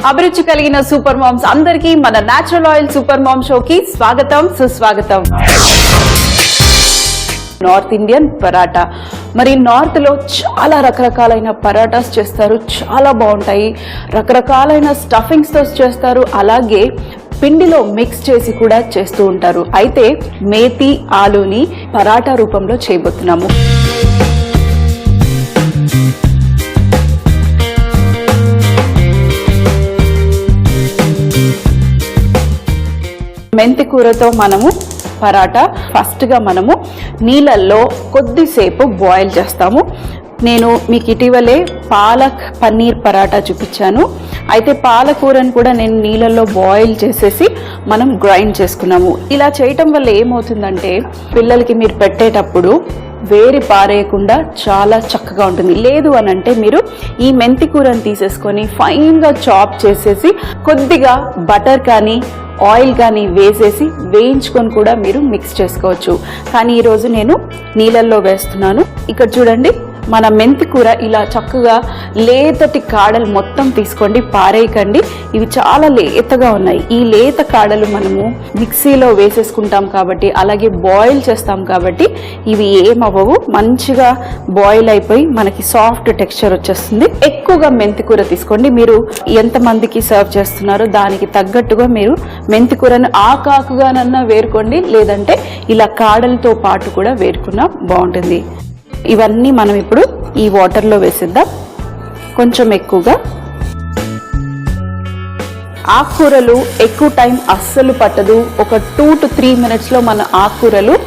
అభిరుచి కలిగిన super moms అందరికీ మన న్యాచురల్ ఆయిల్ సూపర్ మామ్ షోకి స్వాగతం సుస్వాగతం. North Indian paratha. మరి నార్త్ లో చాలా రకరకాలైన పరాటాస్ చేస్తారు, చాలా బాగుంటాయి. రకరకాలైన స్టఫింగ్స్ తో చేస్తారు, అలాగే పిండిలో మిక్స్ చేసి కూడా చేస్తూ ఉంటారు. అయితే మేతి ఆలూని పరాటా రూపంలో చేయబోతున్నాము. మెంతి కూరతో మనము పరాటా ఫస్ట్ గా మనము నీళ్ళల్లో కొద్దిసేపు బాయిల్ చేస్తాము. నేను మీకు ఇటీవలే పాలక్ పన్నీర్ పరాటా చూపించాను. అయితే పాలకూరను కూడా నేను నీళ్ళల్లో బాయిల్ చేసేసి మనం గ్రైండ్ చేసుకున్నాము. ఇలా చేయటం వల్ల ఏమవుతుందంటే పిల్లలకి మీరు పెట్టేటప్పుడు వేరి పారేయకుండా చాలా చక్కగా ఉంటుంది. లేదు అని అంటే మీరు ఈ మెంతి కూరను తీసేసుకొని ఫైన్గా చాప్ చేసేసి కొద్దిగా బటర్ కానీ ఆయిల్ కానీ వేసేసి వేయించుకొని కూడా మీరు మిక్స్ చేసుకోవచ్చు. కానీ ఈరోజు నేను నీళ్ళల్లో వేస్తున్నాను. ఇక్కడ చూడండి, మన మెంతి కూర ఇలా చక్కగా లేతటి కాడలు మొత్తం తీసుకోండి, పారేయకండి. ఇవి చాలా లేతగా ఉన్నాయి. ఈ లేత కాడలు మనము మిక్సీలో వేసేసుకుంటాం కాబట్టి, అలాగే బాయిల్ చేస్తాం కాబట్టి ఇవి ఏమవ్వవు, మంచిగా బాయిల్ అయిపోయి మనకి సాఫ్ట్ టెక్స్చర్ వచ్చేస్తుంది. ఎక్కువగా మెంతి కూర తీసుకోండి. మీరు ఎంతమందికి సర్వ్ చేస్తున్నారో దానికి తగ్గట్టుగా మీరు మెంతి కూరను ఆకాకుగానన్నా వేరుకోండి, లేదంటే ఇలా కాడలతో పాటు కూడా వేరుకున్నా బాగుంటుంది. ఇవన్నీ మనం ఇప్పుడు ఈ వాటర్లో వేసిద్దాం కొంచెం ఎక్కువగా. ఆకుకూరలు ఎక్కువ టైం అస్సలు పట్టదు. ఒక 2 to 3 minutes లో మన ఆకుకూరలు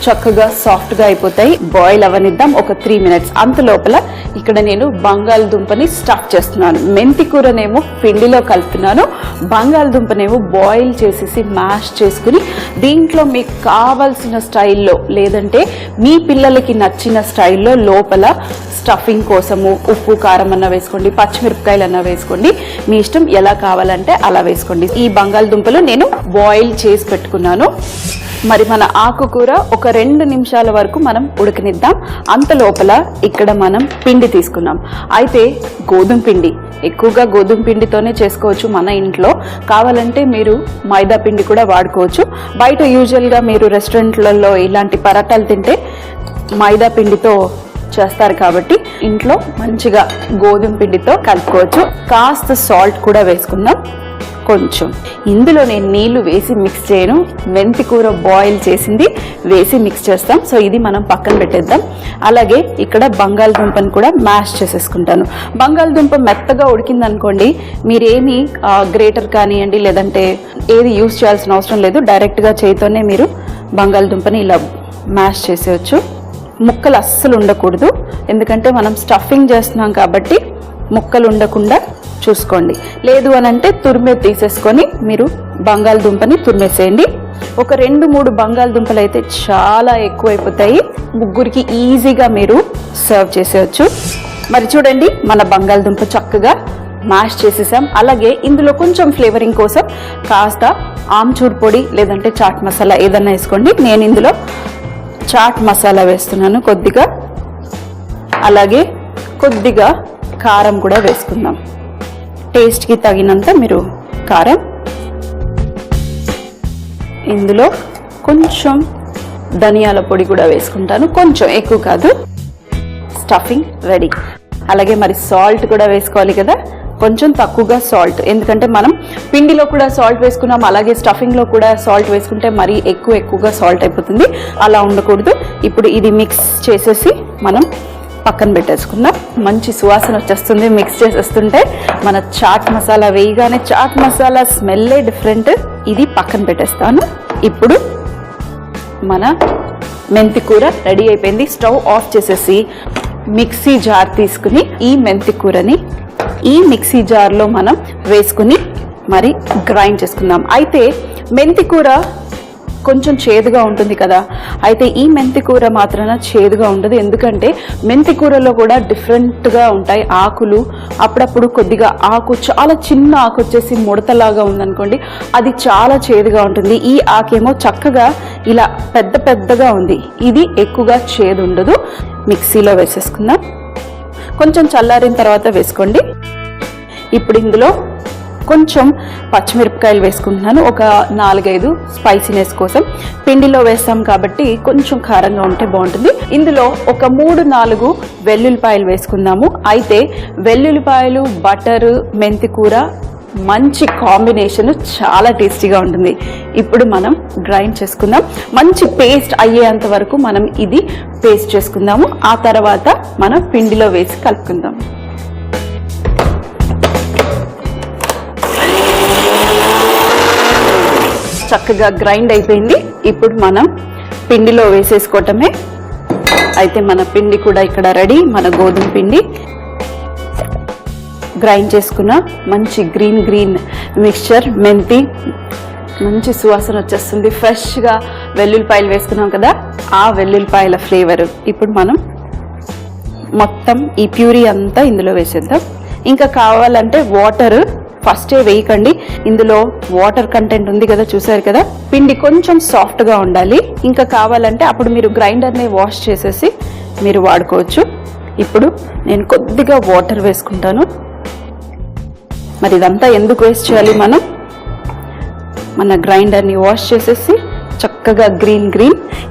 చక్కగా సాఫ్ట్ గా అయిపోతాయి. బాయిల్ అవనిద్దాం ఒక 3 minutes. అంత లోపల ఇక్కడ నేను బంగాళదుంపని స్టఫ్ చేస్తున్నాను. మెంతి కూరనేమో పిండిలో కలుపుతున్నాను, బంగాళదుంపనేమో బాయిల్ చేసేసి మ్యాష్ చేసుకుని దీంట్లో మీకు కావాల్సిన స్టైల్లో, లేదంటే మీ పిల్లలకి నచ్చిన స్టైల్లో లోపల స్టఫింగ్ కోసము ఉప్పు కారం అన్నా వేసుకోండి, పచ్చిమిరపకాయలు అన్నా వేసుకోండి, మీ ఇష్టం ఎలా కావాలంటే అలా వేసుకోండి. ఈ బంగాళదుంపలు నేను బాయిల్ చేసి పెట్టుకున్నాను. మరి మన ఆకుకూర ఒక 2 నిమిషాల వరకు మనం ఉడకనిద్దాం. అంత లోపల ఇక్కడ మనం పిండి తీసుకున్నాం. అయితే గోధుమ పిండి, ఎక్కువగా గోధుమ పిండితోనే చేసుకోవచ్చు మన ఇంట్లో. కావాలంటే మీరు మైదా పిండి కూడా వాడుకోవచ్చు. బయట యూజువల్గా మీరు రెస్టారెంట్లలో ఇలాంటి పరాటాలు తింటే మైదా పిండితో చేస్తారు కాబట్టి ఇంట్లో మంచిగా గోధుమ పిండితో కలుపుకోవచ్చు. కాస్త సాల్ట్ కూడా వేసుకుందాం కొంచెం. ఇందులో నేను నీళ్లు వేసి మిక్స్ చేయను, మెంతి కూర బాయిల్ చేసింది వేసి మిక్స్ చేస్తాం. సో ఇది మనం పక్కన పెట్టేద్దాం. అలాగే ఇక్కడ బంగాళదుంపను కూడా మ్యాష్ చేసేసుకుంటాను. బంగాళదుంప మెత్తగా ఉడికిందనుకోండి, మీరేమి గ్రేటర్ కానివ్వండి లేదంటే ఏది యూజ్ చేయాల్సిన అవసరం లేదు. డైరెక్ట్గా చేతితోనే మీరు బంగాళదుంపని ఇలా మ్యాష్ చేసేయచ్చు. ముక్కలు అస్సలు ఉండకూడదు, ఎందుకంటే మనం స్టఫింగ్ చేస్తున్నాం కాబట్టి ముక్కలు ఉండకుండా చూసుకోండి. లేదు అని అంటే తురిమే తీసేసుకొని మీరు బంగాళదుంపని తురిమేసేయండి. ఒక 2-3 బంగాళదుంపలు అయితే చాలా ఎక్కువైపోతాయి. ముగ్గురికి ఈజీగా మీరు సర్వ్ చేసేయచ్చు. మరి చూడండి, మన బంగాళదుంప చక్కగా మ్యాష్ చేసేసాం. అలాగే ఇందులో కొంచెం ఫ్లేవరింగ్ కోసం కాస్త ఆమ్చూర్ పొడి లేదంటే చాట్ మసాలా ఏదన్నా వేసుకోండి. నేను ఇందులో చాట్ మసాలా వేస్తున్నాను కొద్దిగా. అలాగే కొద్దిగా కారం కూడా వేసుకుందాం, టేస్ట్కి తగినంత మీరు కారం. ఇందులో కొంచెం ధనియాల పొడి కూడా వేసుకుంటాను, కొంచెం ఎక్కువ కాదు. Stuffing ready. అలాగే మరి సాల్ట్ కూడా వేసుకోవాలి కదా, కొంచెం తక్కువగా సాల్ట్, ఎందుకంటే మనం పిండిలో కూడా సాల్ట్ వేసుకున్నాం, అలాగే స్టఫింగ్లో కూడా సాల్ట్ వేసుకుంటే మరీ ఎక్కువగా సాల్ట్ అయిపోతుంది. అలా ఉండకూడదు. ఇప్పుడు ఇది మిక్స్ చేసేసి మనం పక్కన పెట్టేసుకుందాం. మంచి సువాసన వచ్చేస్తుంది మిక్స్ చేసేస్తుంటే. మన చాట్ మసాలా వేయగానే చాట్ మసాలా స్మెల్లే డిఫరెంట్. ఇది పక్కన పెట్టేస్తాను. ఇప్పుడు మన మెంతి కూర రెడీ అయిపోయింది. స్టవ్ ఆఫ్ చేసేసి మిక్సీ జార్ తీసుకుని ఈ మెంతి కూరని ఈ మిక్సీ జార్లో మనం వేసుకుని మరి గ్రైండ్ చేసుకుందాం. అయితే మెంతి కూర కొంచెం చేదుగా ఉంటుంది కదా, అయితే ఈ మెంతి కూర మాత్రాన చేదుగా ఉండదు. ఎందుకంటే మెంతి కూరలో కూడా డిఫరెంట్గా ఉంటాయి ఆకులు. అప్పుడప్పుడు కొద్దిగా ఆకు చాలా చిన్న ఆకు వచ్చేసి ముడతలాగా ఉందనుకోండి, అది చాలా చేదుగా ఉంటుంది. ఈ ఆకేమో చక్కగా ఇలా పెద్దగా ఉంది, ఇది ఎక్కువగా చేదు ఉండదు. మిక్సీలో వేసేసుకుందాం. కొంచెం చల్లారిన తర్వాత వేసుకోండి. ఇప్పుడు ఇందులో కొంచెం పచ్చిమిరపకాయలు వేసుకుంటున్నాను, ఒక 4-5 స్పైసీనెస్ కోసం. పిండిలో వేస్తాం కాబట్టి కొంచెం కారంగా ఉంటే బాగుంటుంది. ఇందులో ఒక 3-4 వెల్లుల్లిపాయలు వేసుకుందాము. అయితే వెల్లుల్లిపాయలు, బటరు, మెంతి కూర మంచి కాంబినేషన్, చాలా టేస్టీగా ఉంటుంది. ఇప్పుడు మనం గ్రైండ్ చేసుకుందాం. మంచి పేస్ట్ అయ్యేంత వరకు మనం ఇది పేస్ట్ చేసుకుందాము. ఆ తర్వాత మనం పిండిలో వేసి కలుపుకుందాం. చక్కగా గ్రైండ్ అయిపోయింది. ఇప్పుడు మనం పిండిలో వేసేసుకోవటమే. అయితే మన పిండి కూడా ఇక్కడ రెడీ. మన గోధుమ పిండి గ్రైండ్ చేసుకున్న మంచి గ్రీన్ మిక్స్చర్, మెంతి మంచి సువాసన వచ్చేస్తుంది. ఫ్రెష్గా వెల్లుల్లిపాయలు వేసుకున్నాం కదా, ఆ వెల్లుల్లిపాయల ఫ్లేవర్. ఇప్పుడు మనం మొత్తం ఈ ప్యూరీ అంతా ఇందులో వేసేద్దాం. ఇంకా కావాలంటే వాటర్ ఫస్టే వేయకండి, ఇందులో వాటర్ కంటెంట్ ఉంది కదా, చూసారు కదా. పిండి కొంచెం సాఫ్ట్గా ఉండాలి. ఇంకా కావాలంటే అప్పుడు మీరు గ్రైండర్ని వాష్ చేసేసి మీరు వాడుకోవచ్చు. ఇప్పుడు నేను కొద్దిగా వాటర్ వేసుకుంటాను. మరి ఇదంతా ఎందుకు వేస్ట్ చేయాలి? మనం మన గ్రైండర్ని వాష్ చేసేసి చక్కగా గ్రీన్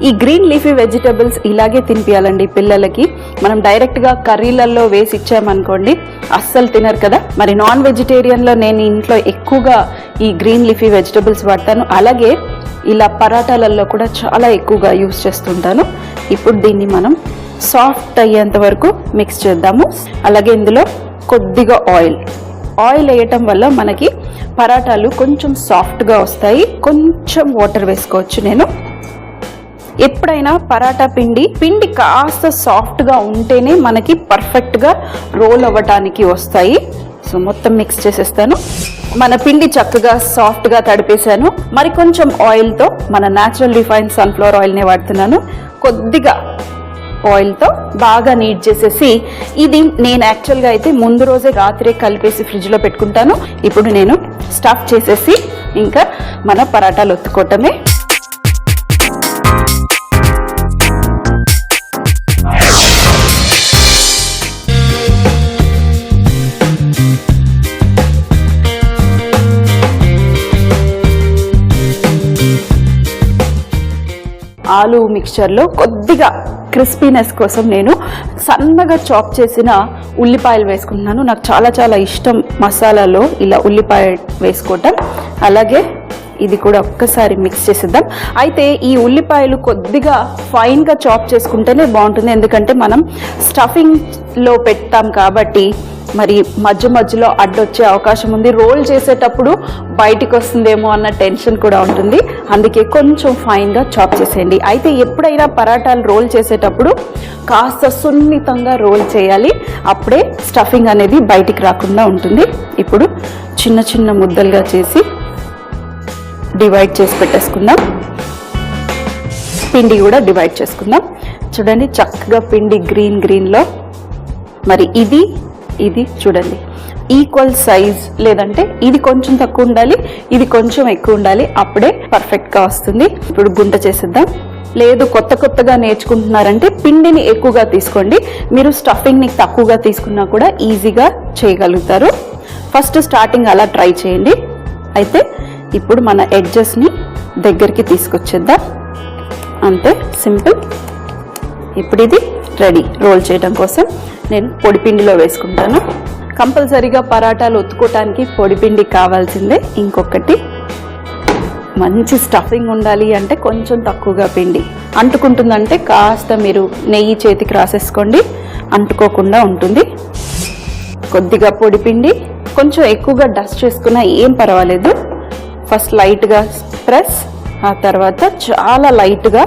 ఈ గ్రీన్ లీఫీ వెజిటబుల్స్ ఇలాగే తినిపించాలండి పిల్లలకి. మనం డైరెక్ట్గా కర్రీలలో వేసి ఇచ్చామనుకోండి అస్సలు తినరు కదా. మరి నాన్ వెజిటేరియన్లో నేను ఇంట్లో ఎక్కువగా ఈ గ్రీన్ లీఫీ వెజిటబుల్స్ వాడతాను. అలాగే ఇలా పరాటాలలో కూడా చాలా ఎక్కువగా యూస్ చేస్తుంటాను. ఇప్పుడు దీన్ని మనం సాఫ్ట్ అయ్యేంత వరకు మిక్స్ చేద్దాము. అలాగే ఇందులో కొద్దిగా ఆయిల్ వేయటం వల్ల మనకి పరాటాలు కొంచెం సాఫ్ట్గా వస్తాయి. కొంచెం వాటర్ వేసుకోవచ్చు. నేను ఎప్పుడైనా పరాటా పిండి కాస్త సాఫ్ట్గా ఉంటేనే మనకి పర్ఫెక్ట్గా రోల్ అవ్వటానికి వస్తాయి. సో మొత్తం మిక్స్ చేసేస్తాను. మన పిండి చక్కగా సాఫ్ట్గా తడిపేశాను. మరి కొంచెం ఆయిల్తో, మన న్యాచురల్ రిఫైన్డ్ సన్ఫ్లవర్ ఆయిల్నే వాడుతున్నాను. కొద్దిగా ఆయిల్తో బాగా నీట్ చేసేసి, ఇది నేను యాక్చువల్గా అయితే ముందు రోజే రాత్రే కలిపేసి ఫ్రిడ్జ్లో పెట్టుకుంటాను. ఇప్పుడు నేను స్టఫ్ చేసేసి ఇంకా మన పరాటాలు ఒత్తుకోవటమే. ఆలు మిక్చర్లో కొద్దిగా క్రిస్పీనెస్ కోసం నేను సన్నగా చాప్ చేసిన ఉల్లిపాయలు వేసుకుంటున్నాను. నాకు చాలా ఇష్టం మసాలాలో ఇలా ఉల్లిపాయ వేసుకోవటం. అలాగే ఇది కూడా ఒక్కసారి మిక్స్ చేసేద్దాం. అయితే ఈ ఉల్లిపాయలు కొద్దిగా ఫైన్గా చాప్ చేసుకుంటేనే బాగుంటుంది, ఎందుకంటే మనం స్టఫింగ్లో పెట్టాం కాబట్టి మరి మధ్యలో అడ్డొచ్చే అవకాశం ఉంది. రోల్ చేసేటప్పుడు బయటికి వస్తుందేమో అన్న టెన్షన్ కూడా ఉంటుంది. అందుకే కొంచెం ఫైన్గా చాప్ చేసేయండి. అయితే ఎప్పుడైనా పరాటాలు రోల్ చేసేటప్పుడు కాస్త సున్నితంగా రోల్ చేయాలి, అప్పుడే స్టఫింగ్ అనేది బయటికి రాకుండా ఉంటుంది. ఇప్పుడు చిన్న ముద్దలుగా చేసి డివైడ్ చేసి పెట్టేసుకుందాం. పిండి కూడా డివైడ్ చేసుకుందాం. చూడండి చక్కగా పిండి గ్రీన్లో. మరి ఇది చూడండి ఈక్వల్ సైజ్, లేదంటే ఇది కొంచెం తక్కువ ఉండాలి, ఇది కొంచెం ఎక్కువ ఉండాలి, అప్పుడే పర్ఫెక్ట్గా వస్తుంది. ఇప్పుడు గుంట చేసేద్దాం. లేదు కొత్తగా నేర్చుకుంటున్నారంటే పిండిని ఎక్కువగా తీసుకోండి. మీరు స్టఫింగ్ని తక్కువగా తీసుకున్నా కూడా ఈజీగా చేయగలుగుతారు. ఫస్ట్ స్టార్టింగ్ అలా ట్రై చేయండి. అయితే ఇప్పుడు మన ఎడ్జెస్ని దగ్గరికి తీసుకొచ్చేద్దాం. అంతే, సింపుల్. ఇప్పుడు ఇది రెడీ రోల్ చేయడం కోసం. నేను పొడిపిండిలో వేసుకుంటాను. కంపల్సరీగా పరాటాలు ఒత్తుకోవటానికి పొడిపిండి కావాల్సిందే. ఇంకొకటి, మంచి స్టఫింగ్ ఉండాలి అంటే కొంచెం తక్కువగా పిండి. అంటుకుంటుందంటే కాస్త మీరు నెయ్యి చేతికి రాసేసుకోండి, అంటుకోకుండా ఉంటుంది. కొద్దిగా పొడిపిండి, కొంచెం ఎక్కువగా డస్ట్ చేసుకున్నా ఏం పర్వాలేదు. ఫస్ట్ లైట్గా ప్రెస్, ఆ తర్వాత చాలా లైట్గా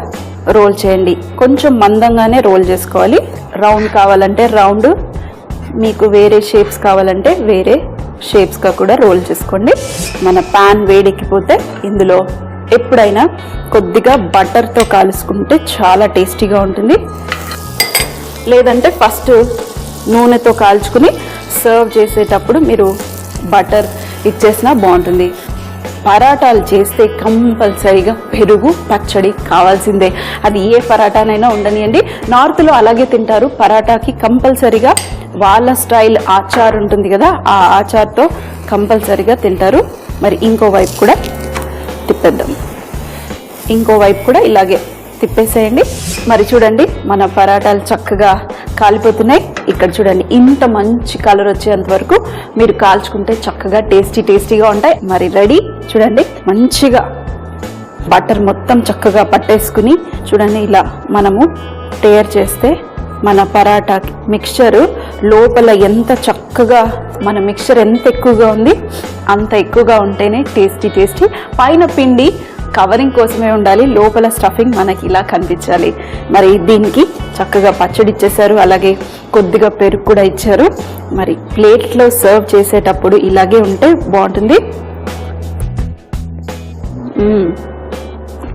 రోల్ చేయండి. కొంచెం మందంగానే రోల్ చేసుకోవాలి. రౌండ్ కావాలంటే రౌండ్, మీకు వేరే షేప్స్ కావాలంటే వేరే షేప్స్గా కూడా రోల్ చేసుకోండి. మన ప్యాన్ వేడెక్కిపోతే ఇందులో ఎప్పుడైనా కొద్దిగా బటర్తో కాల్చుకుంటే చాలా టేస్టీగా ఉంటుంది. లేదంటే ఫస్ట్ నూనెతో కాల్చుకుని సర్వ్ చేసేటప్పుడు మీరు బటర్ ఇచ్చేసినా బాగుంటుంది. పరాటాలు చేస్తే కంపల్సరీగా పెరుగు పచ్చడి కావాల్సిందే. అది ఏ పరాటానైనా ఉండనియండి. నార్త్లో అలాగే తింటారు. పరాటాకి కంపల్సరీగా వాళ్ళ స్టైల్ ఆచార్ ఉంటుంది కదా, ఆ ఆచార్తో కంపల్సరీగా తింటారు. మరి ఇంకో వైపు కూడా తిప్పేద్దాం. ఇంకో వైపు కూడా ఇలాగే తిప్పేసేయండి. మరి చూడండి మన పరాటాలు చక్కగా కాలిపోతున్నాయి. ఇక్కడ చూడండి ఇంత మంచి కలర్ వచ్చేంత వరకు మీరు కాల్చుకుంటే చక్కగా టేస్టీగా ఉంటాయి. మరి రెడీ. చూడండి మంచిగా బటర్ మొత్తం చక్కగా పట్టేసుకుని చూడండి ఇలా మనము టేర్ చేస్తే మన పరాటా మిక్చర్ లోపల ఎంత చక్కగా మన మిక్చర్ ఎంత ఎక్కువగా ఉంది అంత ఎక్కువగా ఉంటేనే టేస్టీ. పైన పిండి కవరింగ్ కోసమే ఉండాలి, లోపల స్టఫింగ్ మనకి ఇలా కనిపించాలి. మరి దీనికి చక్కగా పచ్చడి ఇచ్చేసారు, అలాగే కొద్దిగా పెరుగు కూడా ఇచ్చారు. మరి ప్లేట్లో సర్వ్ చేసేటప్పుడు ఇలాగే ఉంటే బాగుంటుంది.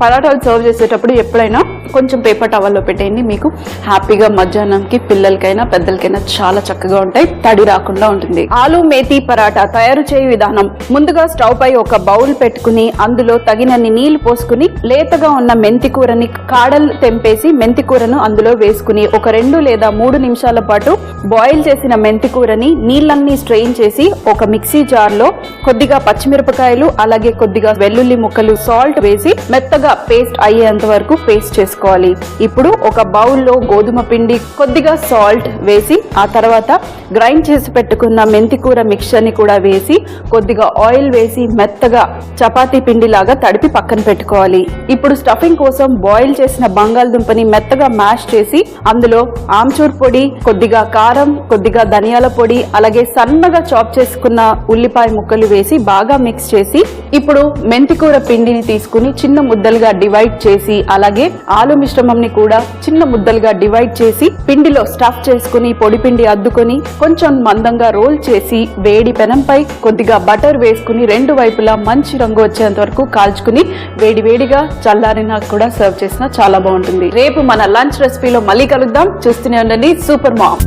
పరాటాలు సర్వ్ చేసేటప్పుడు ఎప్పుడైనా కొంచెం పేపర్ టవల్లో పెట్టేయండి. మీకు హ్యాపీగా మధ్యాహ్నంకి పిల్లలకైనా పెద్దలకైనా చాలా చక్కగా ఉంటాయి, తడి రాకుండా ఉంటుంది. ఆలు మేతి పరాటా తయారు చేయు విధానం. ముందుగా స్టవ్ పై ఒక బౌల్ పెట్టుకుని అందులో తగినన్ని నీళ్లు పోసుకుని లేతగా ఉన్న మెంతి కూరని కాడలు తెంపేసి మెంతి కూరను అందులో వేసుకుని ఒక 2 లేదా 3 నిమిషాల పాటు బాయిల్ చేసిన మెంతి కూరని నీళ్ళన్నీ స్ట్రెయిన్ చేసి ఒక మిక్సీ జార్ లో కొద్దిగా పచ్చిమిరపకాయలు అలాగే కొద్దిగా వెల్లుల్లి ముక్కలు సాల్ట్ వేసి మెత్తగా పేస్ట్ అయ్యేంత వరకు పేస్ట్ చేసుకోవాలి. ఇప్పుడు ఒక బౌల్లో గోధుమ పిండి కొద్దిగా సాల్ట్ వేసి ఆ తర్వాత గ్రైండ్ చేసి పెట్టుకున్న మెంతికూర మిక్చర్ ని కూడా వేసి కొద్దిగా ఆయిల్ వేసి మెత్తగా చపాతీ పిండి లాగా తడిపి పక్కన పెట్టుకోవాలి. ఇప్పుడు స్టఫింగ్ కోసం బాయిల్ చేసిన బంగాళదుంపని మెత్తగా మ్యాష్ చేసి అందులో ఆమ్చూర్ పొడి, కొద్దిగా కారం, కొద్దిగా ధనియాల పొడి, అలాగే సన్నగా చాప్ చేసుకున్న ఉల్లిపాయ ముక్కలు వేసి బాగా మిక్స్ చేసి ఇప్పుడు మెంతికూర పిండిని తీసుకుని చిన్న ముద్దలుగా డివైడ్ చేసి అలాగే ఆలు మిశ్రమంని కూడా చిన్న ముద్దలుగా డివైడ్ చేసి పిండిలో స్టఫ్ చేసుకుని పొడి పిండి అద్దుకొని కొంచెం మందంగా రోల్ చేసి వేడి పెనంపై కొద్దిగా బటర్ వేసుకుని 2 వైపులా మంచి రంగు వచ్చేంత వరకు కాల్చుకుని వేడివేడిగా చల్లారినా కూడా సర్వ్ చేసినా చాలా బాగుంటుంది. రేపు మన లంచ్ రెసిపీలో మళ్ళీ కలుద్దాం. చూస్తూనే ఉండండి సూపర్ మామ్.